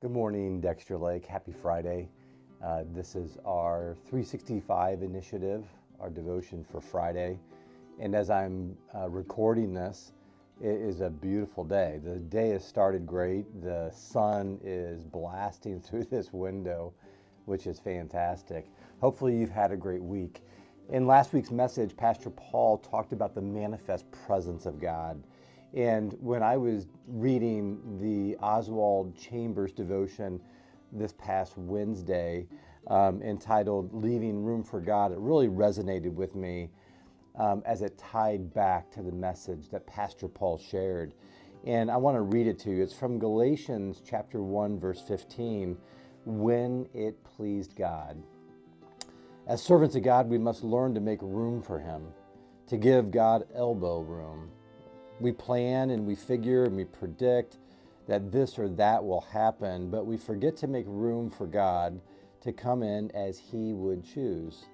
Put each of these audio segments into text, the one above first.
Good morning, Dexter Lake. Happy Friday. This is our 365 initiative, our devotion for Friday. And as I'm recording this, it is a beautiful day. The day has started great. The sun is blasting through this window, which is fantastic. Hopefully you've had a great week. In last week's message, Pastor Paul talked about the manifest presence of God. And when I was reading the Oswald Chambers devotion this past Wednesday, entitled Leaving Room for God, it really resonated with me as it tied back to the message that Pastor Paul shared. And I want to read it to you. It's from Galatians chapter 1, verse 15, when it pleased God. As servants of God, we must learn to make room for Him, to give God elbow room. We plan and we figure and we predict that this or that will happen, but we forget to make room for God to come in as He would choose.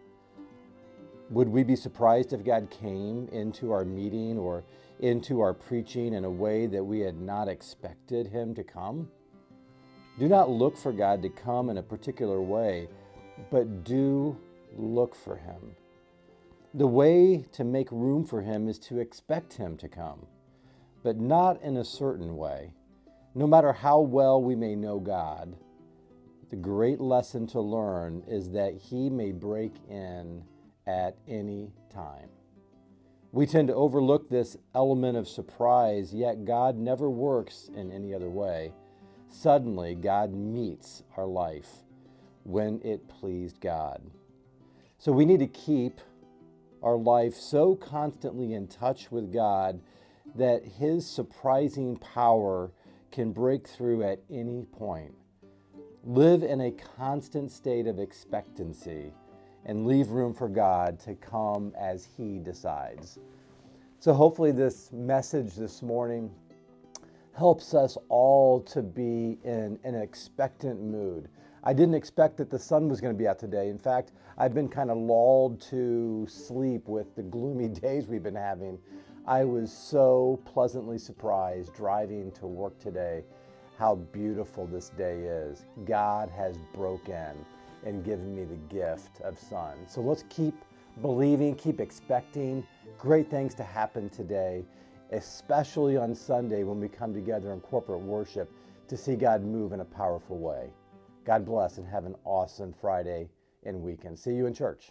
Would we be surprised if God came into our meeting or into our preaching in a way that we had not expected Him to come? Do not look for God to come in a particular way, but do look for Him. The way to make room for Him is to expect Him to come, but not in a certain way. No matter how well we may know God, the great lesson to learn is that He may break in at any time. We tend to overlook this element of surprise, yet God never works in any other way. Suddenly, God meets our life when it pleased God. So we need to keep our life so constantly in touch with God that His surprising power can break through at any point. Live in a constant state of expectancy and leave room for God to come as He decides. So hopefully this message this morning helps us all to be in an expectant mood. I didn't expect that the sun was going to be out today. In fact, I've been kind of lulled to sleep with the gloomy days we've been having. I was so pleasantly surprised driving to work today how beautiful this day is. God has broken and given me the gift of sun. So let's keep believing, keep expecting great things to happen today, especially on Sunday when we come together in corporate worship to see God move in a powerful way. God bless and have an awesome Friday and weekend. See you in church.